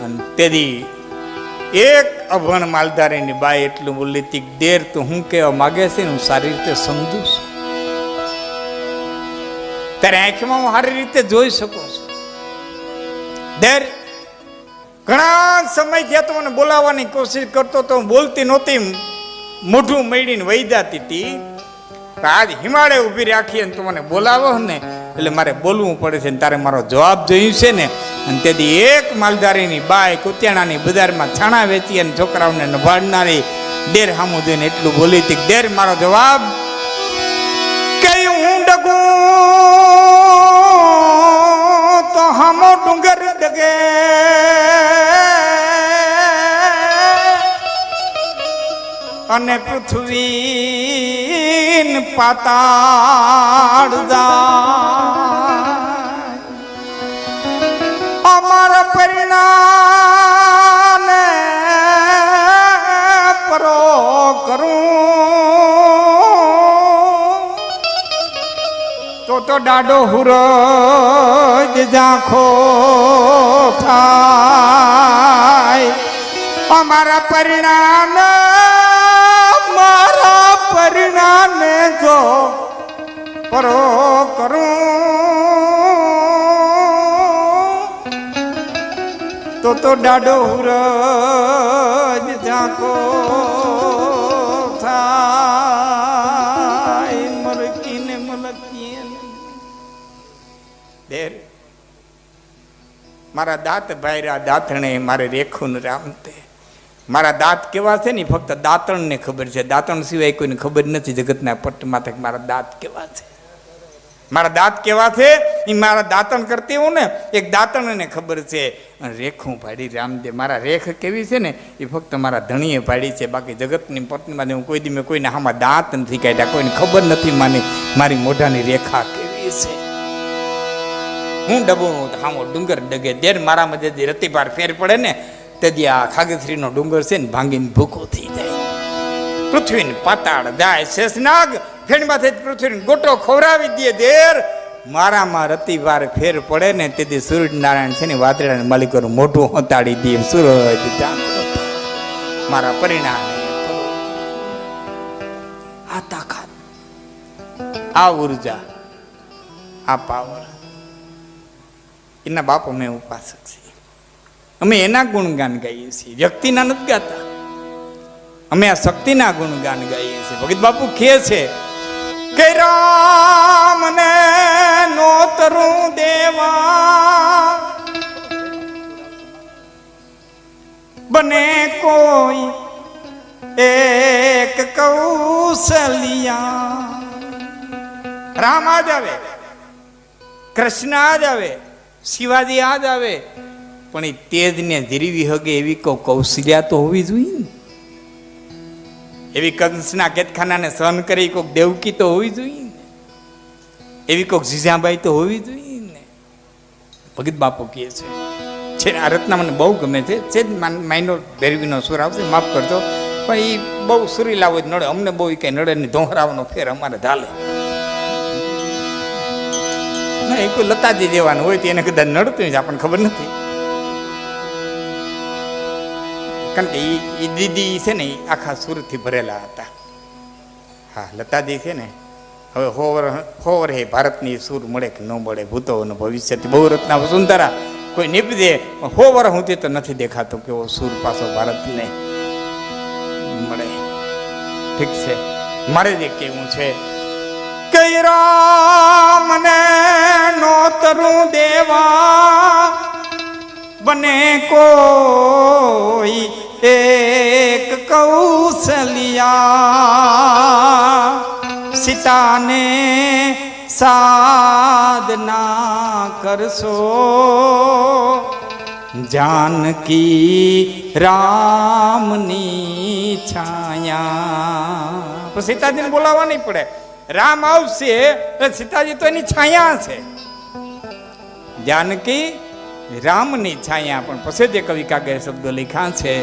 અને તેથી એક અભણ માલધારીની બાઈ એટલું બોલી હતી, દેર તો હું કહેવા માગે છે ને હું સારી રીતે સમજુ છું. ત્યારે આંખમાં હું સારી રીતે જોઈ શકું છું. દેર ઘણા સમય થયા તો મને બોલાવવાની કોશિશ કરતો તો બોલતી નહોતી, મોઢું મેળીને વહી જતી હતી. આજ હિમાળે ઊભી રાખી અને તું મને બોલાવો ને એટલે મારે બોલવું પડે છે ને તારે મારો જવાબ જોયું છે ને. અને તેથી એક માલધારીની બાઈ કુતિયાણાની બજારમાં છાણા વેચી અને છોકરાઓને નભાડનારી દેર સામું જોઈને એટલું બોલી હતી, દેર મારો જવાબ કયું હું ડગું તો હામો ડુંગર ડગે, અને પૃથ્વી પાતાળ જાય. અમારા પરિણામે પરો કરું તો ડાડો હુરજ ઝાંખો થાય. અમારા પરિણામે પરિણામે જો પરો કરું તો ડાડો હુરજ ઝાંખો થાય. મરકીને મલકીએ દેર મારા દાંત ભાઈરા દાંતણે મારે રેખું રામતે. મારા દાંત કેવા છે ને ફક્ત દાંતણને ખબર છે, દાંતણ સિવાય કોઈને ખબર નથી જગતના પટ્ટમાં મારા દાંત કેવા છે. મારા દાંત કેવા છે એ મારા દાંતણ કરતી હું ને એક દાંતણને ખબર છે. રેખું ભાડી રામદેવ મારા રેખ કેવી છે ને એ ફક્ત મારા ધણીએ ભાડી છે. બાકી જગતની પટ્ટમાં હું કોઈ દી મેં કોઈને આમાં દાંત નથી કાઢ્યા, કોઈને ખબર નથી મારી મોઢાની રેખા કેવી છે. હું ડબો હામો ડુંગર ડગે દેર મારા મધ્યથી રતિપાર ફેર પડે ને તેથી આ ખાગથરીનો ડુંગર છે ને ભાંગીને ભૂકો થઈ જાય. પૃથ્વીને પાતાળ જાય. શેષનાગ ફેણમાંથી પૃથ્વીને ગોટો ખવડાવી દે. દેર મારામાં રતિવાર ફેર પડે ને તેથી સૂર્યનારાયણ છે ને વાદળાને માલિકોનું મોઢું હોતાડી દે. સૂરજ મારા પરિણામે આ તાકાત, આ ઉર્જા, આ પાવર એના બાપ અમે ઉપાસક છીએ. અમે એના ગુણગાન ગાઈએ છીએ, વ્યક્તિના નથી ગાતા. અમે આ શક્તિના ગુણગાન ગાઈએ છીએ. ભગત બાપુ કહે છે કે રામને નોતરું દેવા બને કોઈ એક કૌશલિયા. રામ આ જ આવે, કૃષ્ણ આ જ આવે, શિવાજી આ જ આવે, પણ એ તેજને ધીરવી હગે એવી કૌશલ્યા તો હોવી જોઈએ ને. એવી કંસના કેદખાનાને સહન કરી કોઈક દેવકી તો હોવી જોઈએ ને. એવી કોઈક જીજાબાઈ તો હોવી જોઈએ ને. ભગત બાપુ કહે છે આ રત્ના મને બહુ ગમે છે. માઇનો ભેરવીનો સુર આવશે, માફ કરજો, પણ એ બહુ સુરીલા હોય નડે. અમને બહુ કઈ નડે નહીં. ધોહરાવાનો ફેર અમારે ધાલે ના. એ કોઈ લતાજી દેવાનું હોય તો એને કદાચ નડતું જ આપણને ખબર નથી. કારણ કે એ દીદી છે ને એ આખા સુરથી ભરેલા હતા. હા, લતાજી છે ને હવે હોવર હે ભારતની સુર મળે કે ન મળે, ભૂતો અને ભવિષ્યથી બહુ રત્ના વસુંધરા કોઈ નીપી દે. હોવર હું તે તો નથી દેખાતો કેવો સુર પાછો ભારતને મળે. ઠીક છે, મારે જે કેવું છે કઈ રામને નોતરું દેવા બને કોઈ એક કૌશલિયા. સીતાને સાધના કરશો જાનકી રામની છાયા. તો સીતાજીને બોલાવવા નહીં પડે. રામ આવશે સીતાજી તો એની છાયા છે. જાનકી રામની છાયા. પણ પછી જે કવિ કાગળ શબ્દો લખ્યા છે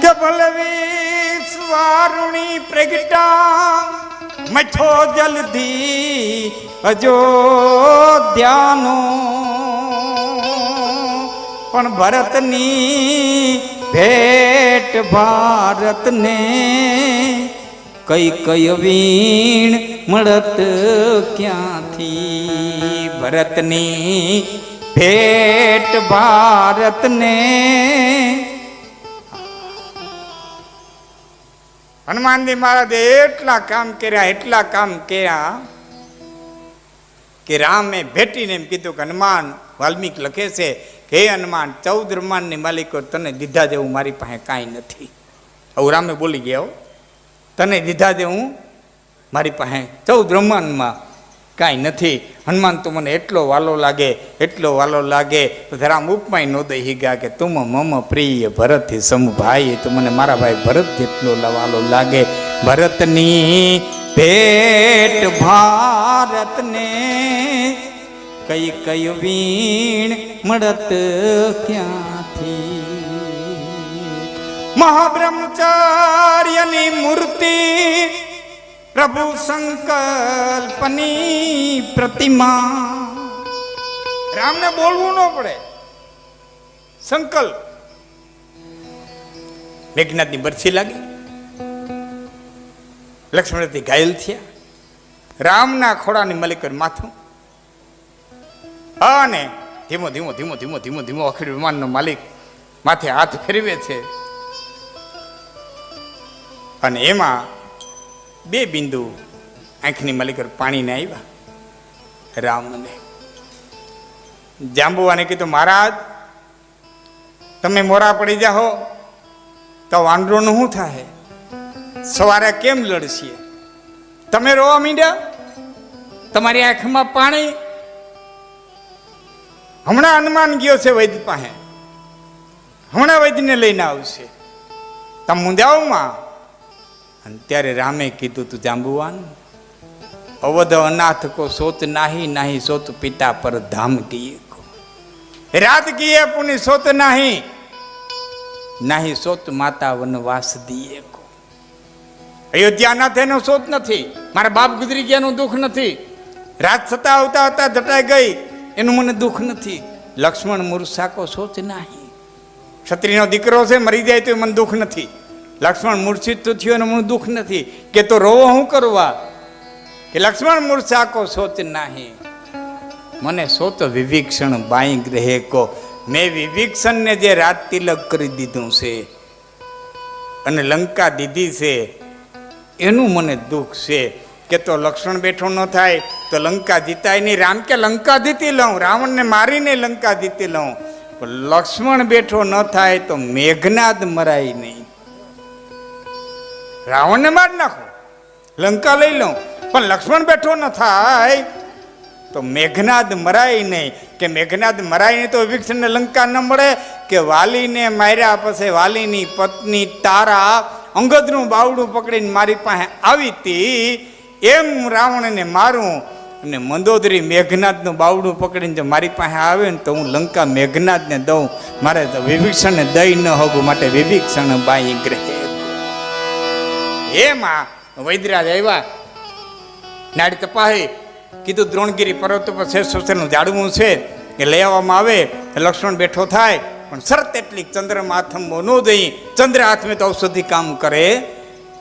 કે બલવી સ્વારુણી પ્રગટા મથો જલ્દી અયોધ્યાનો પણ ભરતની ભેટ ભારતને કઈ કઈ વીણ મળત ક્યાંથી. ભરતની ભેટ ભારતને. હનુમાનજી મહારાજે એટલા કામ કર્યા કે રામે ભેટીને એમ કીધું કે હનુમાન, વાલ્મીક લખે છે કે હે હનુમાન, 14 બ્રહ્માંડની માલિકો તને દીધા જેવું મારી પાસે કાંઈ નથી. આવું રામે બોલી ગયા, તને દીધા જેવું મારી પાસે 14 બ્રહ્માંડમાં કાંઈ નથી. હનુમાન તો મને એટલો વાલો લાગે તો રામ ઉપમાય નો દઈ હીગા કે તુમ મમ પ્રિય ભરત સમભાઈ, તો મને મારા ભાઈ ભરત જેટલો વાલો લાગે. ભરતની ભેટ ભારતને કઈ કઈ વીણ મળત ક્યાંથી. મહાબ્રહ્મચાર્યની મૂર્તિ પ્રભુ સંકલ્પની પ્રતિમા. રામને બોલવું ન પડે, સંકલ્પ. મેઘનાથની બરછી લાગી, લક્ષ્મણથી ઘાયલ થયા, રામના ખોડાની મલિકર માથું, અને ધીમો ધીમો ધીમો ધીમો ધીમો ધીમો અખિલ વિમાનનો માલિક માથે હાથ ફેરવે છે, અને એમાં 2 બિંદુ આંખની મલિકર પાણીને આવ્યા. રામને જાંબુવાને કીધું, મહારાજ તમે મોરા પડી જાઓ તો વાંદરોનું શું થાય? સવારે કેમ લડશીએ? તમે રોવા માંડ્યા, તમારી આંખમાં પાણી. હમણાં હનુમાન ગયો છે વૈદ્ય પાસે, હમણાં વૈદ્યને લઈને આવશે, તમે મુંજાઓમાં. અને ત્યારે રામે કીધું, તું જાંબુવાન, અવધ અનાથ કો સોચ નાહી, નાહી સોચ પિતા પર ધામ કીએ કો. રાત કીએ પુની સોચ નાહી, નાહી સોચ માતા વનવાસ દીએ કો. અયોધ્યા ના થઈને સોચ નથી, મારા બાપ ગુજરી ગયાનું દુઃખ નથી, રાત થતા આવતા જટાઈ ગઈ એનું મને દુઃખ નથી. લક્ષ્મણ મૂર્છા કો સોચ નાહી, ક્ષત્રિયનો દીકરો છે મરી જાય તો મને દુઃખ નથી. લક્ષ્મણ મૂર્છિત તો થયો અને મને દુઃખ નથી, કે તો રોવો હું કરવા? કે લક્ષ્મણ મૂર્છા કો સોચ નાહી, મને સોચ વિભીક્ષણ બાઈ ગ્રહે કો. મેં વિભીક્ષણને જે રાત તિલક કરી દીધું છે અને લંકા દીધી છે એનું મને દુઃખ છે. કે તો લક્ષ્મણ બેઠો ન થાય તો લંકા જીતાય નહીં. રામ કે લંકા જીતી લઉં, રાવણને મારીને લંકા જીતી લઉં, પણ લક્ષ્મણ બેઠો ન થાય તો મેઘનાદ મરાય નહીં. રાવણને માર નાખો, લંકા લઈ લઉં, પણ લક્ષ્મણ બેઠો ન થાય તો મેઘનાદ મરાય નહીં. કે મેઘનાદ મરાય નહીં તો વિભીષણને લંકા ન મળે. કે વાલીને માર્યા પછી વાલીની પત્ની તારા અંગદનું બાવડું પકડીને મારી પાસે આવી હતી, એમ રાવણને મારું અને મંદોદરી મેઘનાદનું બાવડું પકડીને જો મારી પાસે આવે ને તો હું લંકા મેઘનાદને દઉં. મારે તો વિભીષણને દઈ ન હોવું માટે વિભીષણ બાઈ ગ્રહે. એમાં વૈદરાજ આવ્યા, નાડી તપાહી, કીધું દ્રોણગીરી પર્વત ઉપર શેષનું ઝાડવું છે એ લઈ આવવામાં આવે. લક્ષ્મણ બેઠો થાય, પણ શરત એટલી, ચંદ્રમાં હાથમો ન દઈ. ચંદ્ર હાથમાં તો ઔષધિ કામ કરે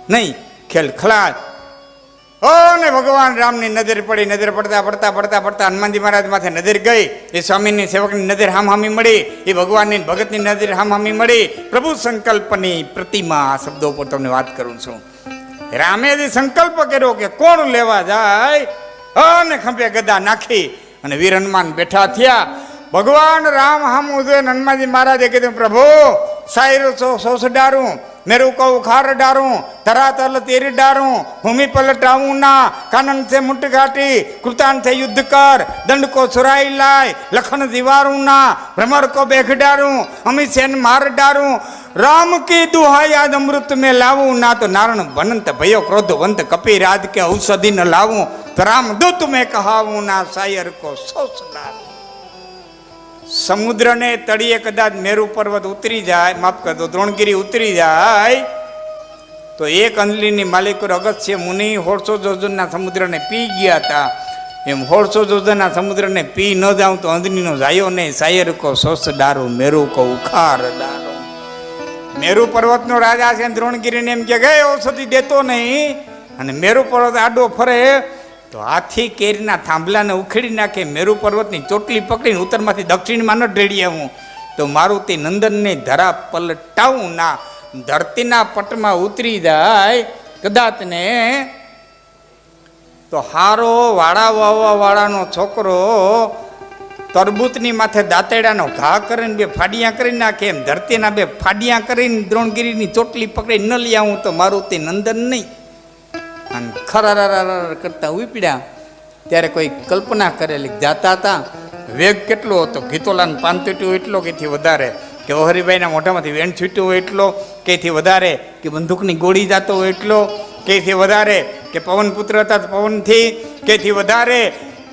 નહીં. ખેલ ખલાસ. ઓ ને ભગવાન રામની નજર પડી. નજર પડતા પડતા પડતા પડતા હનુમાનજી મહારાજ માથે નજર ગઈ. એ સ્વામીની સેવકની નજર હામહામી મળી, એ ભગવાનની ભગતની નજર હામહામી મળી. પ્રભુ સંકલ્પની પ્રતિમા, આ શબ્દો પર તમને વાત કરું છું. રામે જે સંકલ્પ કર્યો કે કોણ લેવા જાય, અને ખંભે ગદા નાખી અને વીર હનુમાન બેઠા થયા. ભગવાન રામ હામું જોઈને હનુમાનજી મહારાજે કીધું, પ્રભુ સાયરો સોસ ડારું, મેરું કહું ખાર ડારું, ધરાતલ તીર ડારું, ભૂમિ પલટાવું ના, કાનન से मुठ घाटी, कृतान से युद्ध कर, दंड को सुराई लाए, लखन दीवारूं ना, भ्रमर को बेख डारूं, अमित सेन मार डारूं, राम की दुहाई आज अमृत में लाऊं ना, तो नारण बनंत भयो क्रोधवंत कपि राज के औषधि न लाऊं, तो राम दूत में कहाऊं ना, सायर को सोच डारूं. સમુદ્રને તળિયે કદાચ મેરુ પર્વત ઉતરી જાય, માફ કરજો દ્રોણગીરી ઉતરી જાય, તો એક અંજલીની માલિક અગસ્ત્ય મુનિ 1600 જોજનના સમુદ્રને પી ગયા હતા. એમ 1600 જોજના સમુદ્રને પી ન જાઉં તો અંધનીનો જાયો નહીં. શાયર કો સોસ દારૂ મેરુ કો ઉખાર દારૂ. મેરુ પર્વતનો રાજા છે દ્રોણગીરીને એમ કે ગઈ ઔષધિ દેતો નહીં, અને મેરુ પર્વત આડો ફરે તો હાથી કેરીના થાંભલાને ઉખેડી નાખે. મેરુ પર્વતની ચોટલી પકડીને ઉત્તરમાંથી દક્ષિણમાં ન ઢળી આવું તો મારું તે નંદનને ધરા પલટાવું ના. ધરતીના પટમાં ઉતરી જાય કદાચ ને તો હારો વાળા વાવવા વાળાનો છોકરો તરબૂચની માથે દાંતેડાનો ઘા કરીને 2 ફાડિયા કરી નાખે એમ ધરતીના 2 ફાડિયા કરીને દ્રોણગીરીની ચોટલી પકડી ન લઈ આવું તો મારું તે નંદન નહીં. અને ખરાર કરતા ઉપડ્યા ત્યારે કોઈ કલ્પના કરેલી જાતા હતા. વેગ કેટલો હતો? ગીતોલાને પાન તૂટ્યું એટલો કેથી વધારે, કે હરિભાઈના મોઢામાંથી વેણ છૂટ્યું હોય એટલો કેથી વધારે, કે બંદૂકની ગોળી જાતો હોય એટલો કેથી વધારે, કે પવનપુત્ર હતા પવનથી કેથી વધારે,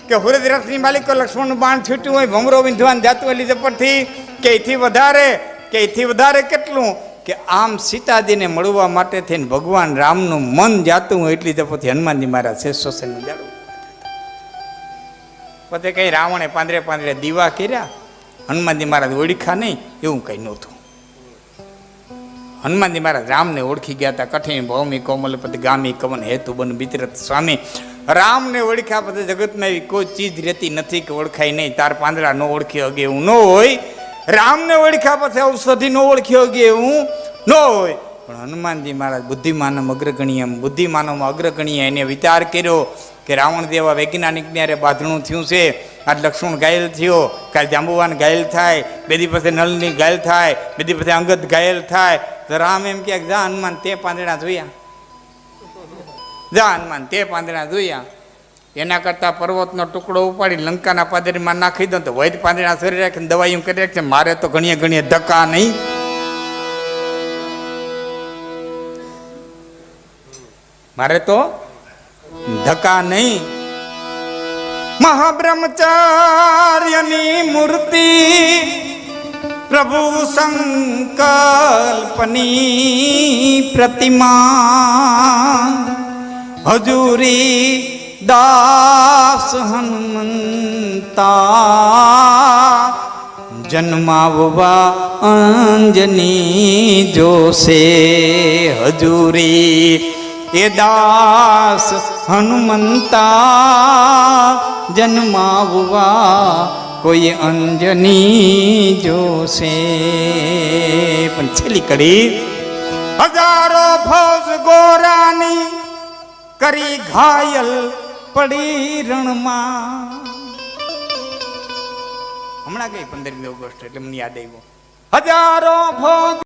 કે હુરદ રથની માલિકો લક્ષ્મણનું બાણ છૂટ્યું હોય ભમરો વિંધવાન જાતું એલી ઝપટથી કેથી વધારે. કેથી વધારે કેટલું? કે આમ સીતાજીને મળવા માટે થઈને ભગવાન રામનું મન જાતું હોય એટલી ઝપટથી હનુમાનજી મહારાજ શેષોસેનનું જાડું. પોતે કઈ રાવણે પાંદરે દીવા કર્યા, હનુમાનજી મહારાજ ઓળખા નહીં એવું કંઈ નહોતું. હનુમાનજી મહારાજ રામને ઓળખી ગયા હતા. કઠિન ભૌમી કોમલપતિ ગામી કવન હેતુ બન બિચરત સ્વામી. રામને ઓળખ્યા પછી જગતમાં એવી કોઈ ચીજ રહેતી નથી કે ઓળખાય નહીં. તાર પાંદડા ન ઓળખી અગે એવું ન હોય. રામને ઓળખ્યા પછી ઔષધિ ન ઓળખી અગે એવું ન હોય. પણ હનુમાનજી મહારાજ બુદ્ધિમાનમ અગ્રગણ્યમ, બુદ્ધિમાનોમાં અગ્રગણ્ય એને વિચાર કર્યો કે રાવણ જેવા વૈજ્ઞાનિકને અરે બાંધણું થયું છે. આજ લક્ષ્મણ ઘાયલ થયો, કાલે જાંબુવાન ઘાયલ થાય, બેદી પાસે નળની ઘાયલ થાય, બેદી પાસે અંગત ઘાયલ થાય. તો રામ એમ કે જા હનુમાન તે પાંદડા જોયા, જા હનુમાન તે પાંદડા જોયા. એના કરતાં પર્વતનો ટુકડો ઉપાડી લંકાના પાદરીમાં નાખી દો તો વૈદ પાંદડા સરી રાખીને દવાઈઓ કરી રાખે. મારે તો ઘણીએ ધક્કા નહીં. મારે તો ધક્કા નહીં. મહાબ્રહ્મચાર્યની મૂર્તિ પ્રભુ સંકલ્પની પ્રતિમા હજુરી દાસ હનુમંતા જન્માવવા અંજની જોશે. હજુરી એ દાસ હનુમંતા જન્માવવા કોઈ અંજની જોશે. પણ છેલ્લી કડી હજારો ફૌજ ગોરાની કરી ઘાયલ પડી રણમાં. હમણાં ગઈ 15મી ઓગસ્ટ એટલે મને યાદ આવ્યું. હજારો ફૌજ